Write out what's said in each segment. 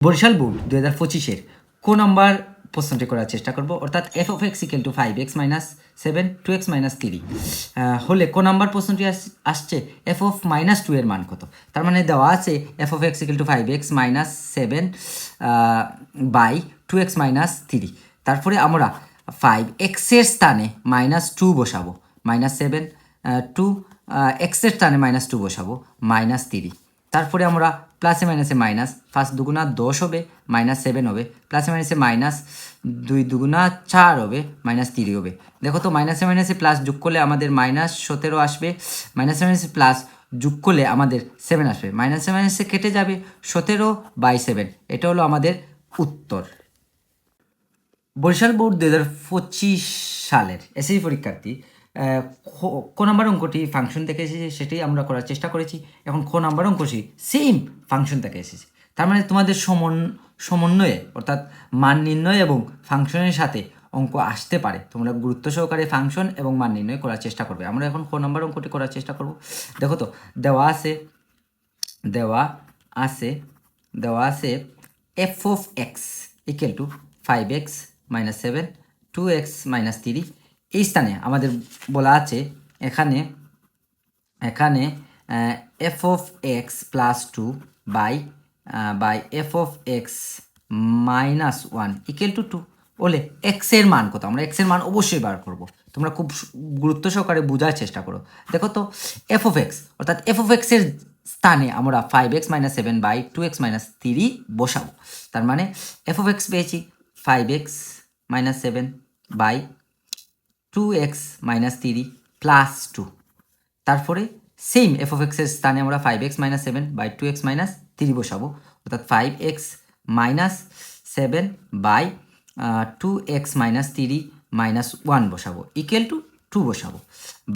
Barishal board 2025-এর কোন number প্রশ্নটি করার চেষ্টা করব, অর্থাৎ F of x equal to 5x - 7 2x - 3 হলে কোন নাম্বার প্রশ্নটি আসছে এফ অফ -2 এর মান কত। তার মানে দেওয়া আছে f of x equal to 5x - 7 by 2x - 3। তারপরে আমরা 5x এর স্থানে -2 বসাবো, -7 2 x এর স্থানে -2 বসাবো, -3। তারপরে আমরা প্লাসে মাইনাসে মাইনাস, 5 দুগুণা 10 হবে, -7 হবে, প্লাসে মাইনাসে মাইনাস 2 দুগুণা 4 হবে, -3 হবে। দেখো তো মাইনাসে মাইনাসে প্লাস যোগ করলে আমাদের -17 আসবে, মাইনাসে মাইনাসে প্লাস যোগ করলে আমাদের 7 আসবে, মাইনাসে মাইনাসে কেটে যাবে 17/7। এটা হলো আমাদের উত্তর। বরিশাল বোর্ড 2025 সালের এসএসসি পরীক্ষার্থী কোন নাম্বার অঙ্কটি ফাংশন থেকে এসেছে সেটাই আমরা করার চেষ্টা করেছি। এখন কোন নাম্বার অঙ্কটি সেম ফাংশন থেকে এসেছে, তার মানে তোমাদের সমন্বয়ে অর্থাৎ মান নির্ণয় এবং ফাংশনের সাথে অঙ্ক আসতে পারে। তোমরা গুরুত্ব সহকারে ফাংশন এবং মান নির্ণয় করার চেষ্টা করবে। আমরা এখন কোন নাম্বার অঙ্কটি করার চেষ্টা করব। দেখো তো দেওয়া আছে f of x equal to 5x - 7 2x - 3। এই স্থানে আমাদের বলা আছে এখানে f of x plus 2 by f of x -1 equal to 2 বলে এক্স এর মান কত। আমরা এক্স এর মান অবশ্যই বার করব, তোমরা খুব গুরুত্ব সহকারে বোঝার চেষ্টা করো। দেখো তো এফ অফ এক্স অর্থাৎ এফ অফ এক্স এর স্থানে আমরা 5x - 7 বাই 2x - 3 বসাবো। তার মানে এফ অফ এক্স পেয়েছি 5x - 7 বাই 2x - 3 প্লাস 2। তারপরে সেম এফ অফ এক্সের স্থানে আমরা 5x - 7 বাই 2x - 3 বসাবো, অর্থাৎ 5x - 7 বাই 2x - 3 -1 বসাবো ইকুয়াল টু 2 বসাবো।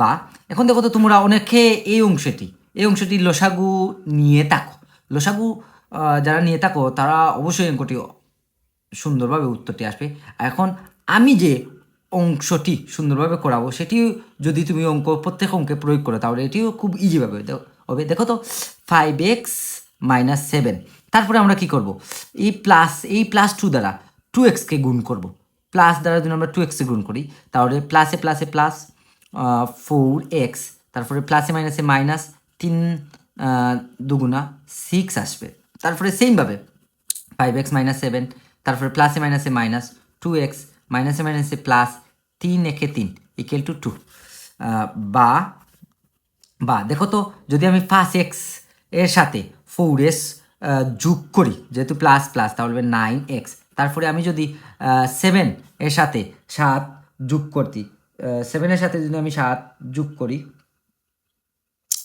বা এখন দেখো তো তোমরা অনেকে এই অংশটি লসাগু নিয়ে থাকো। লসাগু যারা নিয়ে থাকো তারা অবশ্যই অঙ্কটি সুন্দরভাবে উত্তরটি আসবে। এখন আমি যে অংশটি সুন্দরভাবে করাবো সেটিও যদি তুমি প্রত্যেক অঙ্কে প্রয়োগ করো তাহলে এটিও খুব ইজিভাবে হবে। দেখো তো 5x - 7, তারপরে আমরা কি করব, এই প্লাস 2 দ্বারা 2xকে গুণ করব। প্লাস দ্বারা যদি আমরা 2xকে গুণ করি তাহলে প্লাসে প্লাসে প্লাস 4x, তারপরে প্লাসে মাইনাসে মাইনাস 3 দুগুণা 6 আসবে। তারপরে সেমভাবে 5x - 7, তারপরে প্লাসে মাইনাসে মাইনাস 2x, মাইনাসে মাইনাসে প্লাস 3 একে 3 ইকুয়াল টু 2। বা দেখো তো যদি আমি 5x এর সাথে 4s যোগ করি, যেহেতু প্লাস প্লাস তাহলে 9x, তারপরে আমি যদি 7 এর সাথে 7 যোগ করতি, 7 এর সাথে যদি আমি 7 যোগ করি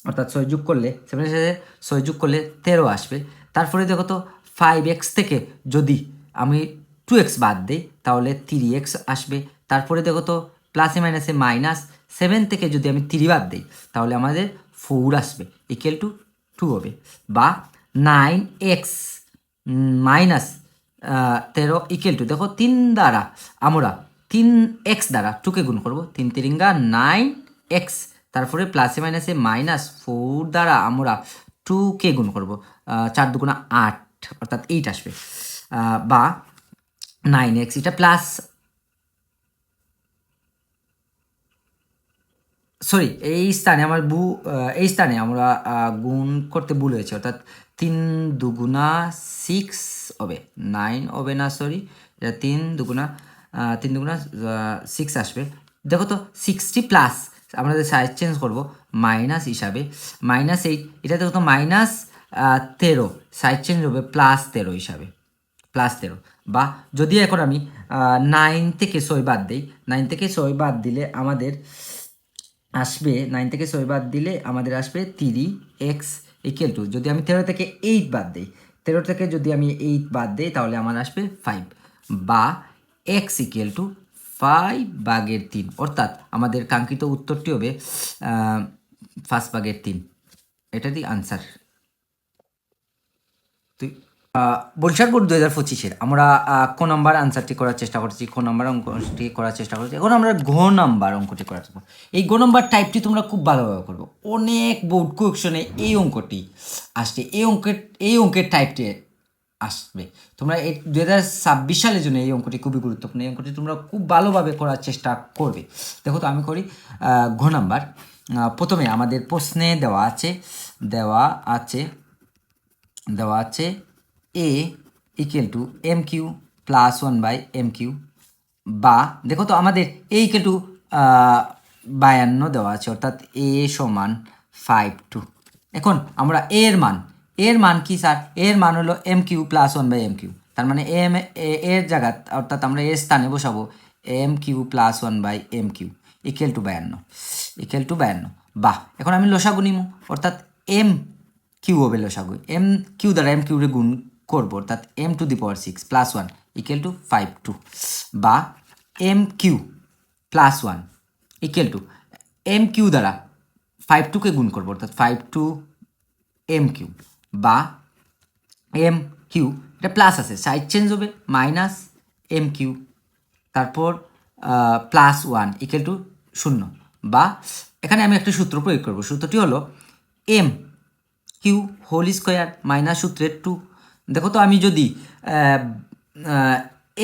অর্থাৎ 6 যোগ করলে 7 এর সাথে 6 যোগ করলে 13 আসবে। তারপরে দেখো তো 5x থেকে যদি আমি 2x বাদ দিই তাহলে 3x আসবে। তারপরে দেখো তো প্লাসে মাইনাসে মাইনাস 7 থেকে যদি আমি 3 বাদ দিই তাহলে আমাদের 4 আসবে ইকুয়াল টু 2 হবে। বা 9x মাইনাস 13 ইকুয়াল টু, দেখো 3 দ্বারা আমরা 3x দ্বারা 2কে গুণ করবো, 3 3 9x, তারপরে প্লাসে মাইনাসে -4 দ্বারা আমরা 2কে গুণ করবো, 4 দুগুণা 8 অর্থাৎ 8 আসবে। বা 9x এটা প্লাস এই স্থানে আমরা গুণ করতে ভুল হয়েছে, অর্থাৎ 3 দুগুণা 6 হবে, 9 হবে না, এটা 3 দুগুণা 6 আসবে। দেখো তো 60 প্লাস আমাদের সাইজ চেঞ্জ করবো মাইনাস হিসাবে, -8, এটা দেখো তো -13 সাইজ চেঞ্জ হবে +13 হিসাবে, +13। বা যদি এখন আমি 9 থেকে 6 বাদ দিই, 9 থেকে 6 বাদ দিলে আমাদের আসবে 9 থেকে 6 বাদ দিলে আমাদের আসবে 3x ইকুয়াল টু, যদি আমি 13 থেকে 8 বাদ দিই, 13 থেকে যদি আমি 8 বাদ দিই তাহলে আমার আসবে 5। বা x ইকুয়াল টু 5/3, অর্থাৎ আমাদের কাঙ্ক্ষিত উত্তরটি হবে 5/3। এটারই আনসার। বরিশাল বোর্ড 2025-এর আমরা কোন নাম্বার আনসারটি করার চেষ্টা করছি, কোন নাম্বার অঙ্কটি করার চেষ্টা করছি। এখন আমরা ঘ নাম্বার অঙ্কটি করার চেষ্টা, এই ঘ নাম্বার টাইপটি তোমরা খুব ভালোভাবে করবো। অনেক বোর্ড কোয়েকশনে এই অঙ্কটি আসছে, এই অঙ্কের টাইপটি আসবে। তোমরা এই 2026 সালের জন্য এই অঙ্কটি খুবই গুরুত্বপূর্ণ। এই অঙ্কটি তোমরা খুব ভালোভাবে করার চেষ্টা করবে। দেখো তো আমি করি ঘ নাম্বার। প্রথমে আমাদের প্রশ্নে দেওয়া আছে A equal to M cube plus 1/m cube, বা দেখো তো আমাদের এ ইকুয়াল টু 52 দেওয়া আছে, অর্থাৎ এ সমান 5/2। এখন আমরা এর মান কি স্যার? এর মান হলো m³ প্লাস 1/m কিউ। তার মানে এর জায়গা, অর্থাৎ আমরা এর স্থানে বসাবো m³ plus 1/m Q equal two 52। বাহ, এখন আমি লসাগু নিমু, অর্থাৎ এম কিউ হবে লসাগু। এম কিউ দ্বারা এম কিউরে গুণ করবো, অর্থাৎ m⁶ প্লাস 1 ইকুয়াল টু 5/2, বা m³ plus 1 equal to m cube দ্বারা 5/2কে গুণ করবো, অর্থাৎ 5/2m কিউ, বা m কিউ, এটা প্লাস আছে, সাইড চেঞ্জ হবে, মাইনাস m কিউ, তারপর প্লাস 1 ইকুয়াল টু 0। বা এখানে আমি একটা সূত্র প্রয়োগ করব। সূত্রটি হলো m cube whole square minus সূত্রের 2। দেখো তো আমি যদি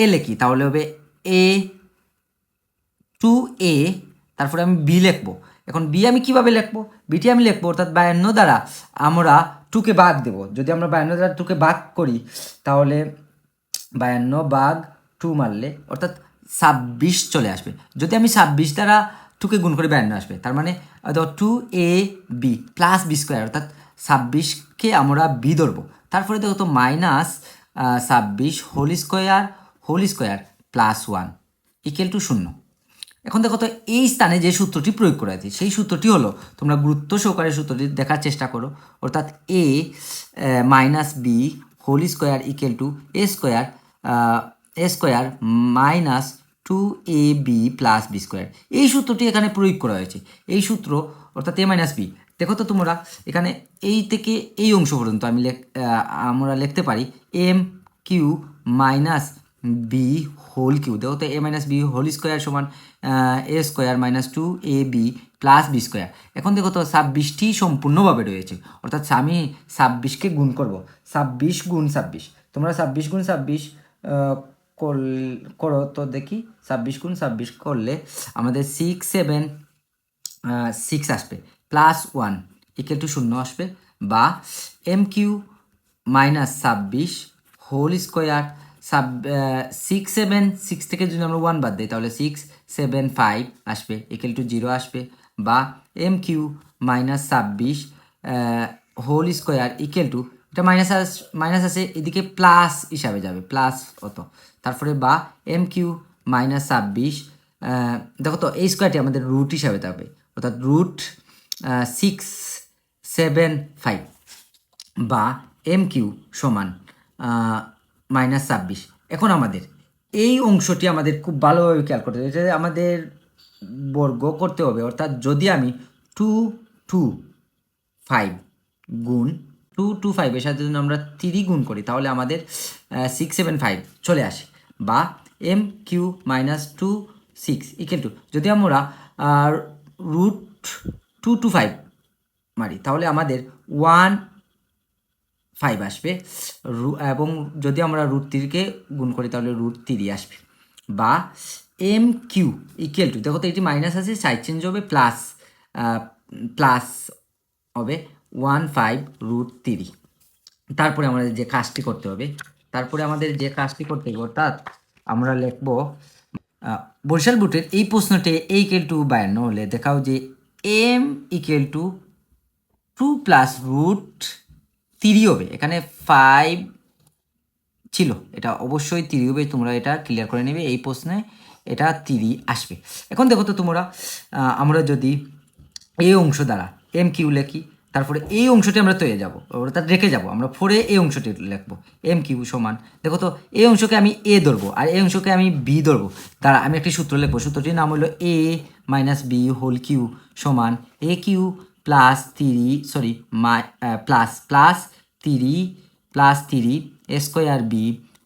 এ লিখি তাহলে হবে a2a, তারপরে আমি বি লিখবো। এখন বি আমি কিভাবে লিখবো? বিটি আমি লিখবো, অর্থাৎ 52 দ্বারা আমরা 2কে ভাগ দেবো। যদি আমরা 52 দ্বারা 2কে ভাগ করি তাহলে 52 ভাগ 2 মারলে অর্থাৎ 26 চলে আসবে। যদি আমি 26 দ্বারা 2কে গুণ করে 52 আসবে। তার মানে 2ab প্লাস বি স্কোয়ার, অর্থাৎ 26কে আমরা বি ধরবো। তারপরে দেখো তো minus 26 whole square plus 1 equal to 0। এখন দেখো তো এই স্থানে যে সূত্রটি প্রয়োগ করা আছে সেই সূত্রটি হলো, তোমরা গুরুত্ব সহকারে সূত্রটি দেখার চেষ্টা করো, অর্থাৎ a minus B whole square equal to a square minus 2ab plus B square. এই সূত্রটি এখানে প্রয়োগ করা হয়েছে। এই সূত্র অর্থাৎ a মাইনাস বি, দেখো তো তোমরা এখানে এই থেকে এই অংশ পর্যন্ত আমরা লিখতে পারি m cube minus B whole cube. দেখো তো a minus B whole square সমান A square minus 2ab plus B square. এখন দেখো তো 26টি সম্পূর্ণভাবে রয়েছে, অর্থাৎ আমি 26কে গুণ করব। 26 গুণ 26, তোমরা 26 গুণ 26 করো তো দেখি। 26 গুণ 26 করলে আমাদের 6 আসবে, প্লাস 1 ইকুয়াল টু 0 আসবে, বা m cube minus 26 whole square 6 থেকে যদি আমরা 1 বাদ দিই তাহলে 675 আসবে ইকুয়াল টু 0 আসবে, বা m cube minus 26 whole square equal to, এটা মাইনাস আছে এদিকে প্লাস হিসাবে যাবে, প্লাস অত, তারপরে বা m কিউ মাইনাস 26, দেখো তো এই স্কোয়ারটি আমাদের রুট হিসাবে থাকবে, অর্থাৎ √675, বা m কিউ সমান মাইনাস 26। এখন আমাদের এই অংশটি আমাদের খুব ভালোভাবে খেয়াল করতে হবে, এটা আমাদের বর্গ করতে হবে। অর্থাৎ যদি আমি 225 গুণ 225 এর সাথে যদি আমরা 3 গুণ করি তাহলে আমাদের 675 চলে আসে, বা m cube minus 26 equal to, যদি আমরা √225 মারি তাহলে আমাদের 1/5 আসবে, এবং যদি আমরা √3কে গুণ করি তাহলে √3 আসবে, বা m কিউ ইকুয়াল টু, দেখো তো এটি মাইনাস আছে, সাইড চেঞ্জ হবে, প্লাস হবে 1/5√3। তারপরে আমাদের যে কাজটি করতে হবে অর্থাৎ আমরা লিখব বরিশাল বুটের এই প্রশ্নটি a ইকুয়াল টু 52 হলে দেখাও যে m ইকুয়াল টু 2 প্লাস √3 হবে। এখানে 5 ছিল, এটা অবশ্যই 3 হবে, তোমরা এটা ক্লিয়ার করে নেবে। এই প্রশ্নে এটা 3 আসবে। এখন দেখো তো তোমরা আমরা যদি এই অংশ দ্বারা m কিউ লিখি, তারপরে এই অংশটি আমরা তৈরি যাব, অর্থাৎ রেখে যাব, আমরা 4 এই অংশটি লিখবো m কিউ সমান, দেখো তো এই অংশকে আমি a ধরবো আর এই অংশকে আমি b ধরবো, দ্বারা আমি একটি সূত্র লিখবো। সূত্রটির নাম হলো a minus B whole cube সমান a cube plus 3 a square b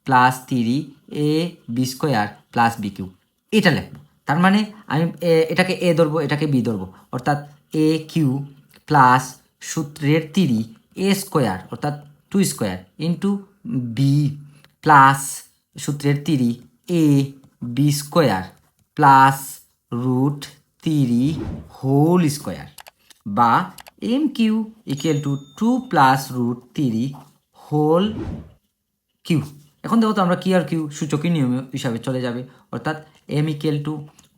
plus 3ab square plus b cube, এটা লিখবো। তার মানে আমি এটাকে এ ধরবো, এটাকে বি ধরবো, অর্থাৎ a কিউ প্লাস সূত্রের 3 এ স্কোয়ার অর্থাৎ 2 স্কোয়ার ইন্টু বি প্লাস সূত্রের 3 A B square plus root 3 whole square বা M cube equal to 2 plus root 3 whole cube. এখন দেখো তো আমরা কি আর কিউ সূচকীয় নিয়ম হিসাবে চলে যাবে, অর্থাৎ m equal to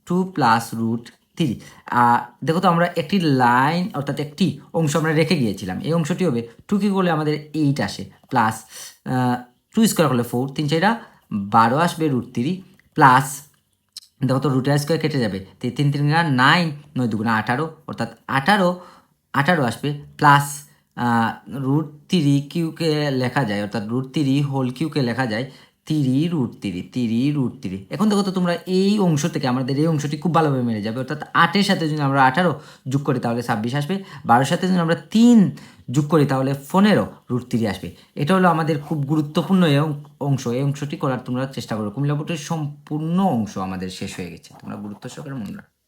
2 plus root 3। দেখো তো আমরা একটি লাইন অর্থাৎ একটি অংশ আমরা রেখে গিয়েছিলাম, এই অংশটি হবে 2 কি করলে আমাদের 8 আসে প্লাস 2 স্কোয়ার করলে 4, 3 4 12 আসবে রুট 3 প্লাস দেখো তো রুটের স্কোয়ার কেটে যাবে, 3 3 9, 9 2 18, অর্থাৎ 18 আসবে প্লাস রুট 3 কিউকে লেখা যায়, অর্থাৎ রুট 3 হোল কিউকে লেখা যায় 3 রুট 3। এখন দেখো তো তোমরা এই অংশ থেকে আমাদের এই অংশটি খুব ভালোভাবে মেরে যাবে, অর্থাৎ 8-এর সাথে যদি আমরা 18 যোগ করি তাহলে 26 আসবে, 12-এর সাথে যদি আমরা 3 যোগ করি তাহলে 15 রুট 3 আসবে। এটা হলো আমাদের খুব গুরুত্বপূর্ণ অংশ, এই অংশটি করার তোমরা চেষ্টা করো। কুমিল্লা বোর্ডের সম্পূর্ণ অংশ আমাদের শেষ হয়ে গেছে, তোমরা গুরুত্ব সহকারে মনে রাখো।